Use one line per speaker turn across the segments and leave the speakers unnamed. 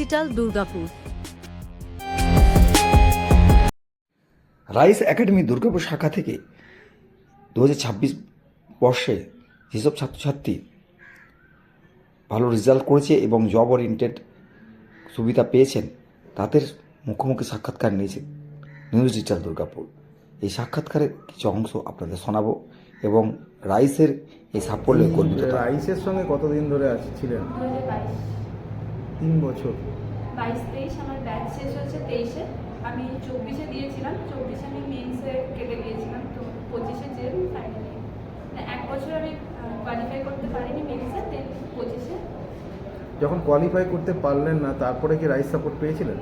Digital Durgapur.
Rice academy Durgapur শাখা থেকে 2026 বর্ষে যেসব ছাত্রছাত্রী ভালো রেজাল্ট করেছে এবং জব ওরিয়েন্টেড সুবিধা পেয়েছেন তাদের মুখোমুখি সাক্ষাৎকার নিয়েছে নিউজ ডিজিটাল দুর্গাপুর। এই সাক্ষাৎকারের কিছু অংশ আপনাদের শোনাবো এবং রাইসের এই সাফল্যে গর্বিত।
রাইসের সঙ্গে কতদিন ধরে ছিলেন? 3 বছর।
22-23 আমার ব্যাচ শেষ হয়েছে 23-এ, আমি 24-এ দিয়েছিলাম, 24-এ আমি মেন্সে কেটে গিয়েছিলাম, তো 25-এ যে ফাইনালি 1 বছর আমি কোয়ালিফাই করতে পারিনি মেন্সে, 25-এ।
যখন কোয়ালিফাই করতে পারলেন না তারপরে কি রাইস সাপোর্ট পেয়েছিলেন?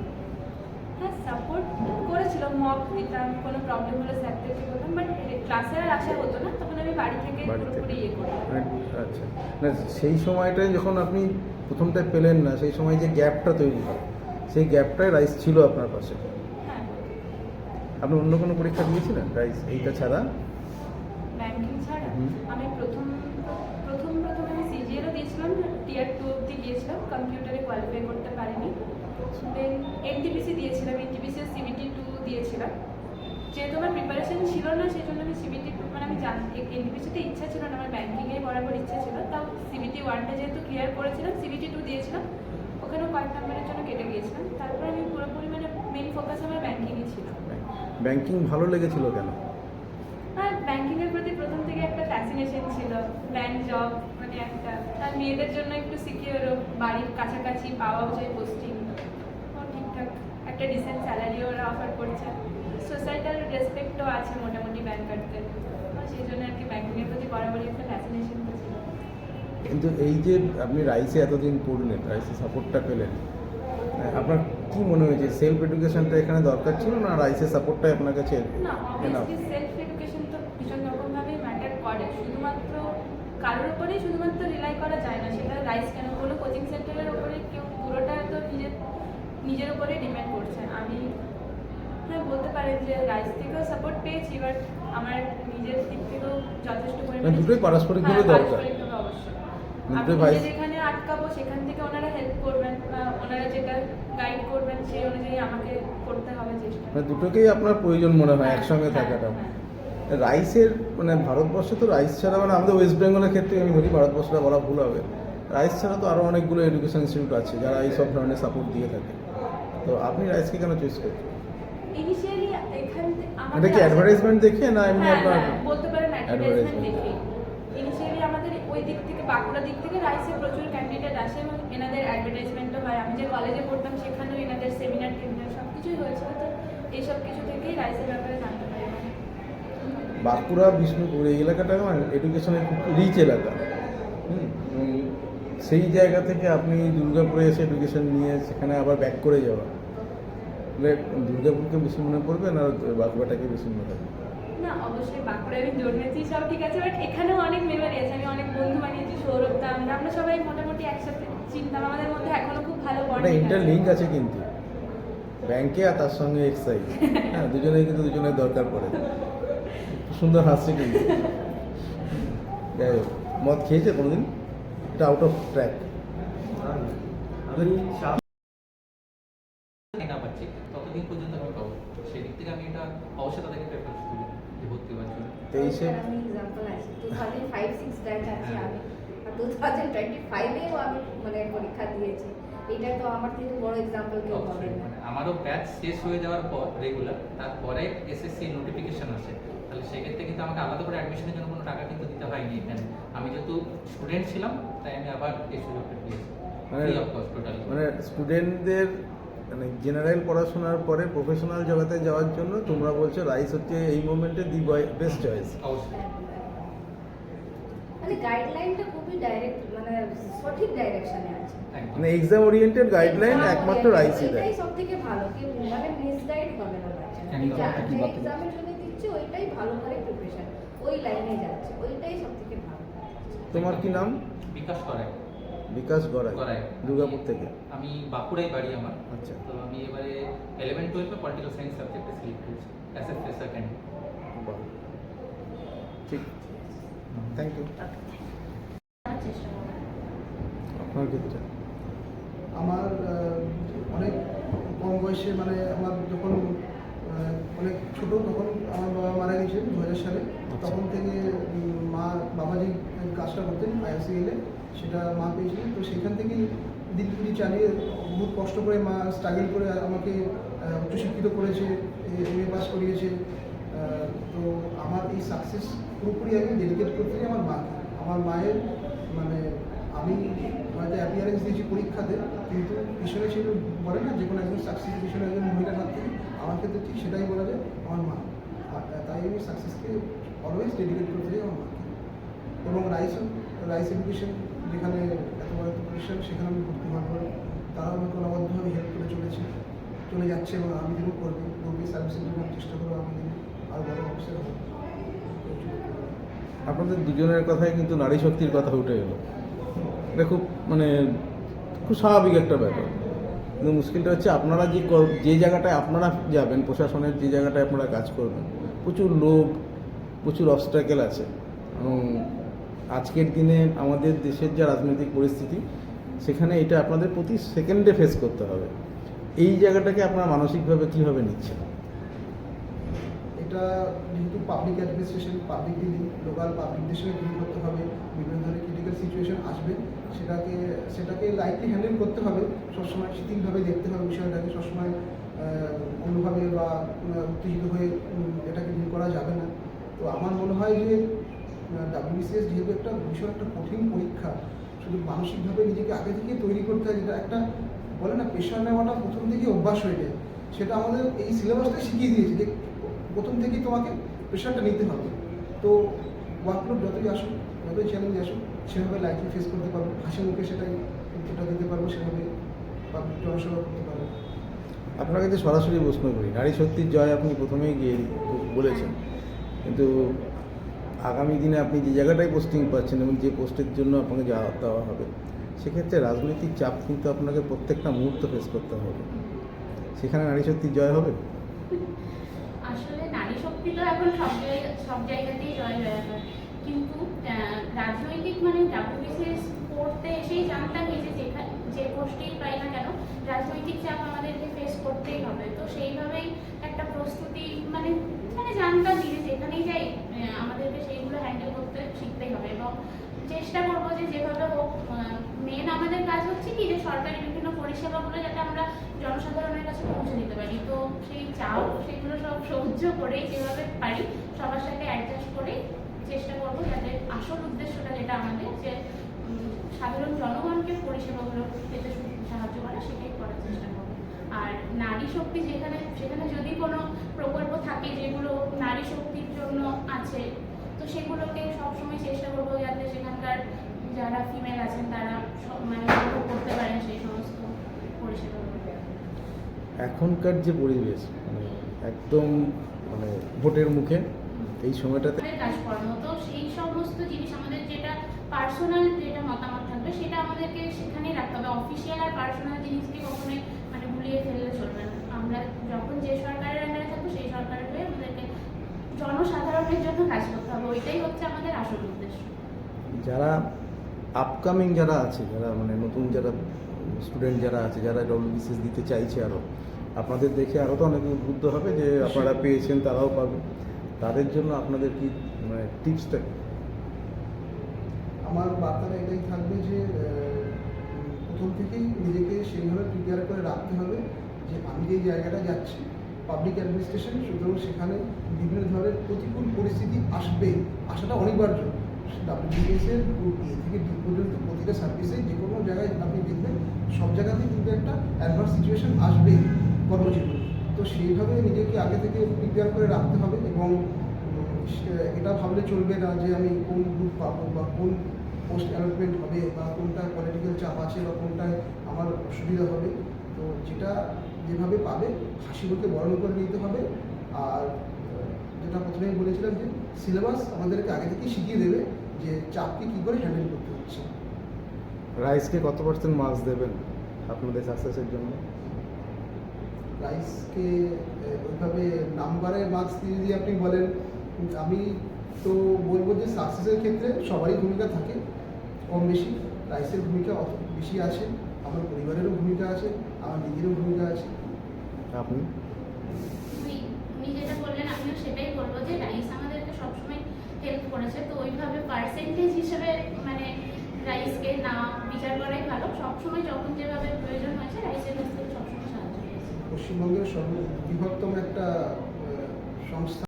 হ্যাঁ, সাপোর্ট করেছিল, মক দিতাম, কোনো প্রবলেম হলে স্যার থেকে বলতাম, বাট ক্লাসে আর আসা হতো না, তখন আমি বাড়ি থেকে পুরোপুরি ইয়ে করতাম।
আচ্ছা, না সেই সময়টায় যখন আপনি প্রথমটায় পেলেন না, সেই সময় যে গ্যাপটা তৈরি হয়, সেই গ্যাপটায় রাইস ছিল আপনার পাশে।
হ্যাঁ।
আপনি অন্য কোনো পরীক্ষা দিয়েছিলেন রাইস এইটা ছাড়া?
ব্যাংকিং ছাড়া আমি প্রথম আমি সিজিএলও দিয়েছিলাম, টিয়ার 2 অবধি গিয়েছিলাম, কম্পিউটারে কোয়ালিফাই করতে পারিনি। দেন এনটিপিসি দিয়েছিলাম, এনটিপিসি সিবিটি 2 দিয়েছিলাম। যেহেতু আমার প্রিপারেশন ছিল না, সেই জন্য আমি সিবিটি 2 মানে আমি এনটিপিসিতে ইচ্ছা ছিল না, আমার ব্যাংকিংয়ে বরাবর ইচ্ছা ছিল, তাও সিবিটি 1টা যেহেতু ক্লিয়ার করেছিলাম, সিবিটি 2 দিয়েছিলাম, ওখানেও কয়েক নাম্বারের জন্য কেটে গিয়েছিলাম। তারপর আমি পুরোপুরি মানে মেন ফোকাস আমার ব্যাংকিংই ছিল।
ব্যাংকিং ভালো লেগেছিল কেন?
আর ব্যাংকিংয়ের প্রতি প্রথম থেকে একটা ফ্যাসিনেশন ছিল, ব্যাংক জব মানে একটা, আর মেয়েদের জন্য একটু সিকিউরও, বাড়ির কাছাকাছি পাওয়াও যায় পোস্টিং, ঠিকঠাক একটা ডিসেন্ট স্যালারিও ওরা অফার করছে, সোসাইটাল রেসপেক্টও আছে মোটামুটি ব্যাংকারদের, সেই জন্য আর কি ব্যাংকিংয়ের প্রতি বরাবরই একটা ফ্যাসিনেশন ছিল।
কিন্তু এই যে আপনি রাইসে এতদিন পড়লেন, রাইসে সাপোর্টটা পেলেন, আপনার কি মনে হয়েছে সেলফ এডুকেশনটা এখানে দরকার ছিল না রাইসের সাপোর্টটাই আপনার কাছে?
না, অবভিয়াসলি সেলফ এডুকেশন তো ভীষণ রকমভাবেই ম্যাটার করে, শুধুমাত্র কারোর উপরেই শুধুমাত্র রিলাই করা যায় না, সেটা রাইস কেন কোনো কোচিং সেন্টারের উপরে কেউ পুরোটা তো নিজের উপরে ডিপেন্ড করছে। আমি হ্যাঁ বলতে পারেন যে রাইস থেকেও সাপোর্ট পেয়েছি, বাট আমার নিজের দিক থেকেও যথেষ্ট পরিমাণে
দুটোই পারস্পরিকভাবে দরকার।
অবশ্যই আমি যেখানে আটকাবো সেখান থেকে ওনারা হেল্প করবেন, ওনারা যেটা গাইড করবেন সেই অনুযায়ী আমাকে করতে হবে চেষ্টা।
মানে দুটোকেই আপনার প্রয়োজন মনে হয় একসঙ্গে থাকাটা। রাইসের মানে ভারতবর্ষে তো রাইস ছাড়া, মানে আমাদের ওয়েস্ট বেঙ্গলের ক্ষেত্রে আমি ধরি, ভারতবর্ষটা বলা ভুল হবে, রাইস ছাড়া তো আরও অনেকগুলো এডুকেশন ইনস্টিটিউট আছে যারা এই সব ধরনের সাপোর্ট দিয়ে থাকে। তো আপনি রাইসকে কেন চুজ করছেন?
ইনিশিয়ালি এখান
এটা কি অ্যাডভার্টাইজমেন্ট দেখে না এমনি আপনার?
বলতে পারেন অ্যাডভার্টাইজমেন্ট দেখে। ইনিশিয়ালি আমাদের ওই দিক থেকে বাঁকুড়া দিক থেকে রাইসে প্রচুর ক্যান্ডিডেট আসে এবং এনাদের অ্যাডভার্টাইজমেন্টও হয়, আমি যে কলেজে পড়তাম সেখানেও এনাদের সেমিনার টেমিনার সব কিছুই হয়েছিল, তো এইসব কিছু থেকেই রাইসের ব্যাপারে জানতে পারি।
বাঁকুড়া, বিষ্ণুপুর এই এলাকাটা এডুকেশনের খুব রিচ এলাকা। সেই জায়গা থেকে আপনি দুর্গাপুরে এসে এডুকেশন নিয়ে সেখানে আবার ব্যাক করে যাওয়া, দুর্গাপুরকে বেশি মনে পড়বে না বাঁকুড়াটাকে বেশি মনে পড়বে?
না, অবশ্যই বাঁকুড়ায় আমি জন্মেছি, সব ঠিক আছে, বাট এখানেও অনেক মেমোরি আছে, আমি অনেক বন্ধু বানিয়েছি, সৌরভদা, আমরা সবাই মোটামুটি একসাথে চিনতাম, আমাদের মধ্যে এখনো খুব ভালো বন্ড আছে।
ইন্টারলিঙ্ক আছে কিন্তু ব্যাংকে আর তার সঙ্গে এক্সাইজ, হ্যাঁ দুজনেই কিন্তু দুজনের দরকার পড়ে। সুন্দর হাসছে কিন্তু। যাই হোক, মদ খেয়েছে কোনোদিন? এটা আউট অফ ট্র্যাক।
না পাচ্ছি ততদিন পর্যন্ত আমি পাবো, সেই দিক থেকে আমি এটা অবশ্যই তাদেরকে প্রেফারেন্স দেবো যে ভর্তি হওয়ার জন্য।
23-এ
আমি এক্সাম্পল আছে 2005-6 ব্যাচ আছে আমি, আর 2025-এও আমি মানে পরীক্ষা দিয়েছি, এটা তো আমার থেকে বড় এক্সাম্পল কেউ পাবে না।
মানে আমারও ব্যাচ শেষ হয়ে যাওয়ার পর রেগুলার, তারপরে এসএসসি নোটিফিকেশন আসে, তাহলে সেক্ষেত্রে কিন্তু আমাকে আলাদা করে অ্যাডমিশনের জন্য কোনো টাকা কিন্তু দিতে হয়নি এখানে। আমি যেহেতু স্টুডেন্ট ছিলাম তাই আমি আবার এই সুযোগটা পেয়েছি, ফ্রি অফ কস্ট টোটালি।
মানে স্টুডেন্টদের মানে জেনারেল পড়াশোনার পরে প্রফেশনাল জগতে যাওয়ার জন্য তোমরা বলছো রাইস হচ্ছে এই মোমেন্টে দি বেস্ট চয়েস।
অবশ্যই
মানে গাইডলাইনটা খুবই ডাইরেক্ট, মানে সঠিক ডাইরেকশনে আছে,
মানে এক্সাম ওরিয়েন্টেড গাইডলাইন একমাত্র রাইসই দেয়।
এটাই সবথেকে ভালো, কি মানে মিসগাইড হবে না বাচ্চা, যে এক্সামের জন্য দিচ্ছে ওইটাই ভালো করে প্রিপারেশন, ওই লাইনে যাচ্ছে, ওইটাই সবথেকে ভালো।
তোমার কি নাম?
বিকাশ করায়।
বিকাশ গড়াই,
গড়াই।
দুর্গাপুর থেকে।
আমি বাঁকুড়াই বাড়ি আমার।
আচ্ছা।
তো আমি এবারে 11-12 পলিটিক্যাল সায়েন্স সাবজেক্টে সিলেক্ট হয়েছি অ্যাজ এ ফ্রেশার ক্যান্ডিডেট।
বাহ, ঠিক, থ্যাংক ইউ।
চেষ্টা করবো।
আপনার ক্ষেত্রে
আমার
অনেক কম বয়সে মানে আমার যখন অনেক ছোট তখন আমার বাবা মারা গেছেন 2000 সালে। তখন থেকে বাবা যে কাজটা করতেন IOCL-এ সেটা মা পেয়েছিলেন। তো সেখান থেকেই দিনগুলি চালিয়ে বহুত কষ্ট করে মা স্ট্রাগল করে আমাকে উচ্চশিক্ষিত করেছে, MA পাস করিয়েছে। তো আমার এই সাকসেস পুরোপুরি আমি ডেডিকেট করতে চাই আমার মাকে। আমার মায়ের মানে আমি হয়তো অ্যাপিয়ারেন্স দিয়েছি পরীক্ষাতে, কিন্তু পিছনে ছিল বলে না যে কোনো একজন সাকসেস পিছনে একজন মহিলার হাত থেকে, আমার ক্ষেত্রে ঠিক সেটাই বলা যায় আমার মা। তাই আমি সাকসেসকে অলওয়েজ ডেডিকেট করতে চাই আমার মাকে। এবং রাইস এডুকেশন যেখানে এত বড় একটা প্রতিষ্ঠান, সেখানে আমি ভর্তি হওয়ার পরে তারাও আমাকে অনবদ্যভাবে হেল্প করে চলে যাচ্ছে এবং আমি দিনও করবো গ্রুপে সার্ভিসের জন্য চেষ্টা করবো আমি দিন আরও বড় অফিসার হবো।
আপনাদের দুজনের কথাই কিন্তু নারী শক্তির কথা উঠে গেল। এটা খুব মানে খুব স্বাভাবিক একটা ব্যাপার, কিন্তু মুশকিলটা হচ্ছে আপনারা যে জায়গাটায় আপনারা যাবেন, প্রশাসনের যে জায়গাটায় আপনারা কাজ করবেন, প্রচুর লোক, প্রচুর অবস্ট্রাকেল আছে। এবং আজকের দিনে আমাদের দেশের যা রাজনৈতিক পরিস্থিতি, সেখানে এটা আপনাদের প্রতি সেকেন্ডে ফেস করতে হবে। এই জায়গাটাকে আপনারা মানসিকভাবে কীভাবে নিচ্ছেন?
এটা যেহেতু public administration, public dealing, local পাবলিকদের সঙ্গে ডিল করতে হবে, বিভিন্ন ধরনের ক্রিটিক্যাল সিচুয়েশন আসবে, সেটাকে লাইটলি হ্যান্ডেল করতে হবে, সবসময় শিথিলভাবে দেখতে হবে বিষয়টাকে, সবসময় অন্যভাবে বা উত্তেজিত হয়ে এটাকে ডিল করা যাবে না। তো আমার মনে হয় যে WBCS যেহেতু একটা ভীষণ একটা কঠিন পরীক্ষা, শুধু মানসিকভাবে নিজেকে আগে থেকে তৈরি করতে হয়, যেটা একটা বলে না প্রেশার নেওয়াটা প্রথম থেকেই অভ্যাস হয়ে যায়, সেটা আমাদের এই সিলেবাসটা শিখিয়ে দিয়েছে যে প্রথম থেকেই তোমাকে প্রেশারটা নিতে হবে। তো ওয়ার্কলোড যতই আসুক, যতই চ্যালেঞ্জ আসুক, সেভাবে লাইফে ফেস করতে পারবো, হাসি মুখে সেটাই উত্তরটা দিতে পারবো, সেভাবে জনসেবা করতে পারবো।
আপনাকে যে সরাসরি প্রশ্ন করি, নারী শক্তির জয় আপনি প্রথমেই গিয়ে বলেছেন, কিন্তু আগামী দিনে আপনি যে জায়গাটায় পোস্টিং পাচ্ছেন এবং যে পোস্টের জন্য আপনাকে দেওয়া হবে, সেক্ষেত্রে রাজনৈতিক চাপ কিন্তু আপনাকে প্রত্যেকটা মুহূর্ত ফেস করতে হবে। সেখানে নারী শক্তির জয় হবে?
আসলে নারী শক্তি তো এখন সব জায়গাতেই জয় হয়, কিন্তু রাজনৈতিক মানে WBCS পড়তে এসেই জানতাম যে পোস্টেই পাই না কেন রাজনৈতিক চাপ আমাদেরকে ফেস করতেই হবে। তো সেইভাবেই একটা প্রস্তুতি মানে জানতাম যে যেখানেই যাই আমাদেরকে সেইগুলো হ্যান্ডেল করতে শিখতেই হবে, এবং চেষ্টা করবো যে যেভাবে হোক। মেন আমাদের কাজ হচ্ছে কি যে সরকারি বিভিন্ন পরিষেবাগুলো যাতে আমরা জনসাধারণের কাছে পৌঁছে দিতে পারি। তো সেই চাপ সেগুলো সব সহ্য করেই যেভাবে পারি সবার সাথে অ্যাডজাস্ট করে চেষ্টা করবো যাতে আসল উদ্দেশ্যটা যেটা আমাদের যে সাধারণ জনগণকে পরিষেবাগুলো পেতে সাহায্য করা, সেটাই করার চেষ্টা করবো। আর নারী শক্তি সেখানে যদি কোনো প্রকল্প থাকে যেগুলো নারী শক্তির জন্য আছে, তো সেগুলোকে সবসময় চেষ্টা করবো যাতে সেখানকার যারা ফিমেল আছেন তারা মানে উপভোগ করতে পারেন সেই সমস্ত পরিষেবাগুলো।
এখনকার যে পরিবেশ একদম ভোটের মুখে এই সময়টাতে
কাজকর্ম, তো সেই সমস্ত জিনিস আমাদের যেটা পার্সোনাল যেটা মতামত থাকবে সেটা আমাদেরকে সেখানেই রাখতে হবে। অফিসিয়াল আর পার্সোনাল জিনিসকে কখনোই ভুলিয়ে ফেললে চলবে না। আমরা যখন যে সরকারের আন্ডারে থাকবো সেই সরকারের হয়ে আমাদেরকে জনসাধারণের জন্য কাজ করতে হবে, ওইটাই হচ্ছে আমাদের আসল উদ্দেশ্য।
যারা আপকামিং যারা আছে, যারা নতুন যারা স্টুডেন্ট যারা আছে, যারা WBCS দিতে চাইছে, আরও আপনাদের দেখে আরও তো অনেকে উদ্বুদ্ধ হবে যে আপনারা পেয়েছেন তারাও পাবে, তাদের জন্য আপনাদের কি টিপসটা?
আমার বার্তাটা এটাই থাকবে যে প্রথম থেকেই নিজেকে সেইভাবে প্রিপেয়ার করে রাখতে হবে যে আমি যেই জায়গাটা যাচ্ছি পাবলিক অ্যাডমিনিস্ট্রেশন, সুতরাং সেখানে বিভিন্ন ধরনের প্রতিকূল পরিস্থিতি আসাটা অনিবার্য। WBCS-এর গ্রুপ A থেকে D পর্যন্ত প্রতিটা সার্ভিসে যে কোনো জায়গায় আপনি দেখবেন সব জায়গাতেই কিন্তু একটা অ্যাডভার্স সিচুয়েশন আসবেই কর্মজীবনে। তো সেইভাবে নিজেকে আগে থেকে প্রিপেয়ার করে রাখতে হবে, এবং এটা ভাবলে চলবে না যে আমি কোন গ্রুপ পাবো বা কোন পোস্ট অ্যালটমেন্ট হবে বা কোনটা পলিটিক্যাল চাপ আছে বা কোনটায় আমার অসুবিধা হবে। তো যেটা যেভাবে পাবে হাসি মুখে বরণ করে নিতে হবে। আর যেটা প্রথমেই বলেছিলাম যে সিলেবাস আমাদেরকে আগে থেকেই শিখিয়ে দেবে যে চাপকে কী করে হ্যান্ডেল করতে হচ্ছে।
রাইসকে কত % মার্কস দেবেন আপনাদের সাকসেসের জন্য?
রাইসকে ওইভাবে নাম্বারে মার্কস দিয়ে যদি আপনি বলেন, আমি তো বলবো যে সাকসেসের ক্ষেত্রে সবারই ভূমিকা থাকে কম বেশি। রাইসের ভূমিকা অত বেশি আছে, আমার পরিবারেরও ভূমিকা আছে, আমার নিজেরও ভূমিকা আছে।
আপনি
উনি যেটা বললেন আমিও সেটাই বলবো যে রাইস আমাদেরকে সবসময় হেল্প করেছে, তো ওইভাবে পার্সেন্টেজ হিসেবে মানে রাইসকে না বিচার করাই ভালো। সবসময় যখন যেভাবে প্রয়োজন হয়েছে রাইসের কাছ থেকে সবসময় সাহায্য পেয়েছে।
পশ্চিমবঙ্গের সর্ববৃহত্তম একটা সংস্থা